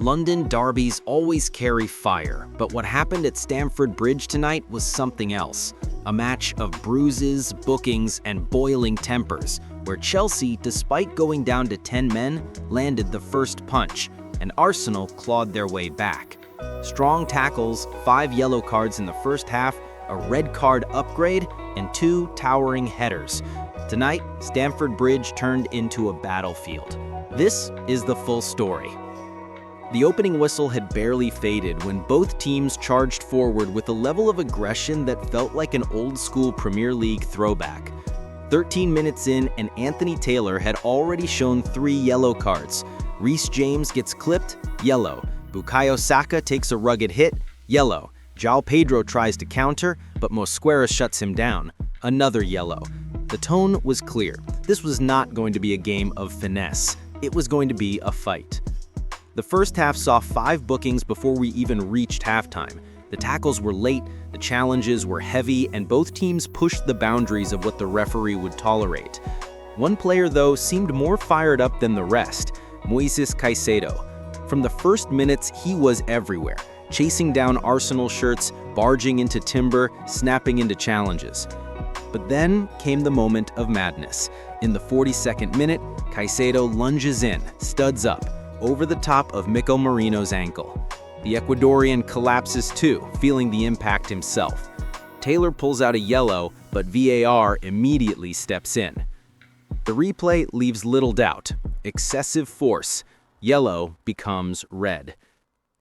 London derbies always carry fire, but what happened at Stamford Bridge tonight was something else. A match of bruises, bookings, and boiling tempers, where Chelsea, despite going down to 10 men, landed the first punch, and Arsenal clawed their way back. Strong tackles, 5 yellow cards in the first half, a red card upgrade, and 2 towering headers. Tonight, Stamford Bridge turned into a battlefield. This is the full story. The opening whistle had barely faded when both teams charged forward with a level of aggression that felt like an old-school Premier League throwback. 13 minutes in, and Anthony Taylor had already shown 3 yellow cards. Reece James gets clipped, yellow. Bukayo Saka takes a rugged hit, yellow. João Pedro tries to counter, but Mosquera shuts him down, another yellow. The tone was clear. This was not going to be a game of finesse. It was going to be a fight. The first half saw 5 bookings before we even reached halftime. The tackles were late, the challenges were heavy, and both teams pushed the boundaries of what the referee would tolerate. One player, though, seemed more fired up than the rest, Moises Caicedo. From the first minutes, he was everywhere, chasing down Arsenal shirts, barging into timber, snapping into challenges. But then came the moment of madness. In the 42nd minute, Caicedo lunges in, studs up, over the top of Merino's ankle. The Ecuadorian collapses too, feeling the impact himself. Taylor pulls out a yellow, but VAR immediately steps in. The replay leaves little doubt. Excessive force. Yellow becomes red.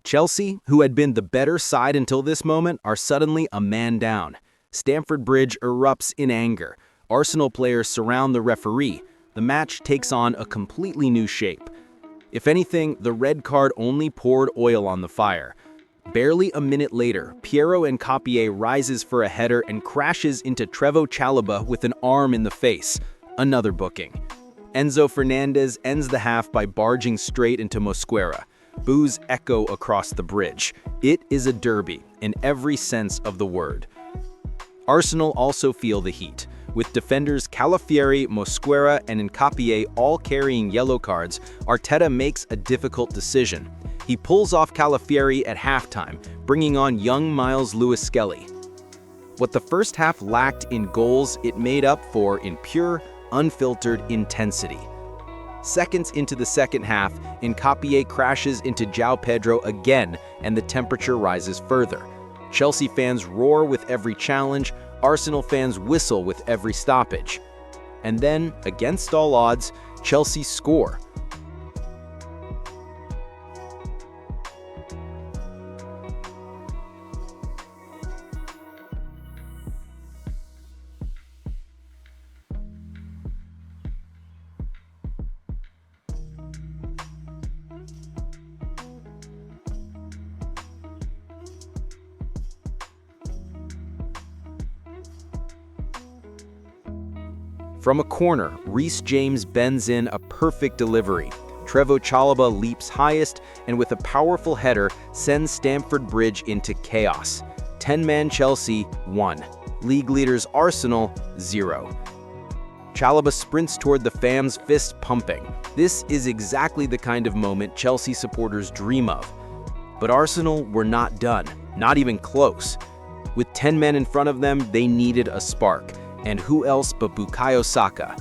Chelsea, who had been the better side until this moment, are suddenly a man down. Stamford Bridge erupts in anger. Arsenal players surround the referee. The match takes on a completely new shape. If anything, the red card only poured oil on the fire. Barely a minute later, Piero Nketiah rises for a header and crashes into Chalobah with an arm in the face. Another booking. Enzo Fernandez ends the half by barging straight into Mosquera. Boos echo across the bridge. It is a derby, in every sense of the word. Arsenal also feel the heat. With defenders Calafieri, Mosquera, and Nketiah all carrying yellow cards, Arteta makes a difficult decision. He pulls off Calafieri at halftime, bringing on young Miles Lewis-Skelly. What the first half lacked in goals, it made up for in pure, unfiltered intensity. Seconds into the second half, Nketiah crashes into João Pedro again, and the temperature rises further. Chelsea fans roar with every challenge, Arsenal fans whistle with every stoppage. And then, against all odds, Chelsea score. From a corner, Reece James bends in a perfect delivery. Chalobah leaps highest and with a powerful header sends Stamford Bridge into chaos. 10-man Chelsea, 1. League leaders Arsenal, 0. Chalobah sprints toward the fans, fist pumping. This is exactly the kind of moment Chelsea supporters dream of. But Arsenal were not done, not even close. With 10 men in front of them, they needed a spark. And who else but Bukayo Saka?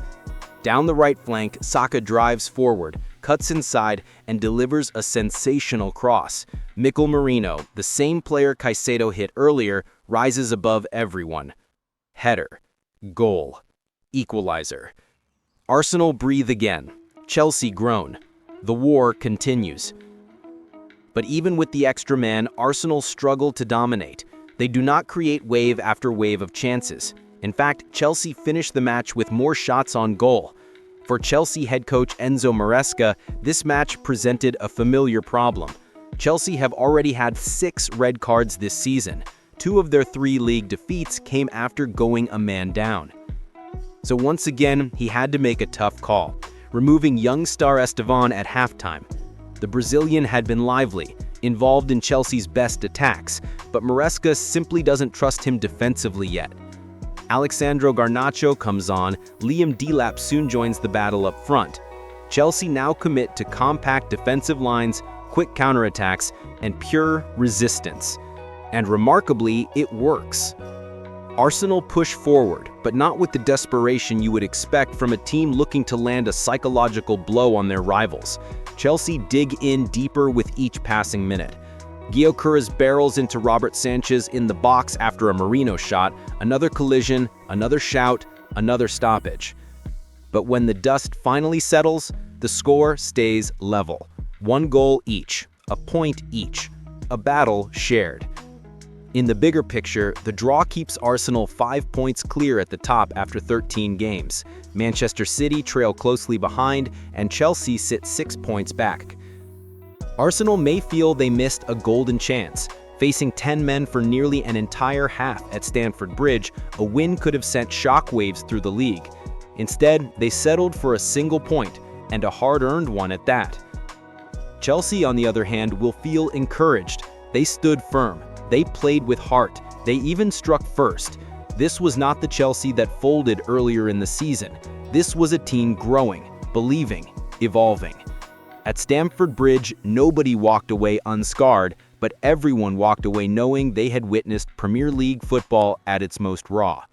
Down the right flank, Saka drives forward, cuts inside, and delivers a sensational cross. Merino, the same player Caicedo hit earlier, rises above everyone. Header. Goal. Equalizer. Arsenal breathe again. Chelsea groan. The war continues. But even with the extra man, Arsenal struggle to dominate. They do not create wave after wave of chances. In fact, Chelsea finished the match with more shots on goal. For Chelsea head coach Enzo Maresca, this match presented a familiar problem. Chelsea have already had 6 red cards this season. 2 of their 3 league defeats came after going a man down. So once again, he had to make a tough call, removing young star Estevan at halftime. The Brazilian had been lively, involved in Chelsea's best attacks, but Maresca simply doesn't trust him defensively yet. Alexandro Garnacho comes on, Liam Delap soon joins the battle up front. Chelsea now commit to compact defensive lines, quick counterattacks, and pure resistance. And remarkably, it works. Arsenal push forward, but not with the desperation you would expect from a team looking to land a psychological blow on their rivals. Chelsea dig in deeper with each passing minute. Gyökeres barrels into Robert Sanchez in the box after a Merino shot, another collision, another shout, another stoppage. But when the dust finally settles, the score stays level. 1 goal each, a point each, a battle shared. In the bigger picture, the draw keeps Arsenal 5 points clear at the top after 13 games. Manchester City trail closely behind, and Chelsea sit 6 points back. Arsenal may feel they missed a golden chance. Facing 10 men for nearly an entire half at Stamford Bridge, a win could have sent shockwaves through the league. Instead, they settled for a single point, and a hard-earned one at that. Chelsea, on the other hand, will feel encouraged. They stood firm. They played with heart. They even struck first. This was not the Chelsea that folded earlier in the season. This was a team growing, believing, evolving. At Stamford Bridge, nobody walked away unscarred, but everyone walked away knowing they had witnessed Premier League football at its most raw.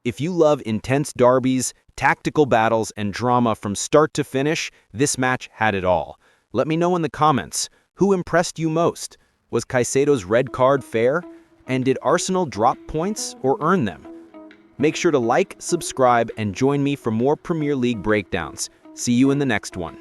If you love intense derbies, tactical battles, and drama from start to finish, this match had it all. Let me know in the comments, who impressed you most? Was Caicedo's red card fair? And did Arsenal drop points or earn them? Make sure to like, subscribe, and join me for more Premier League breakdowns. See you in the next one.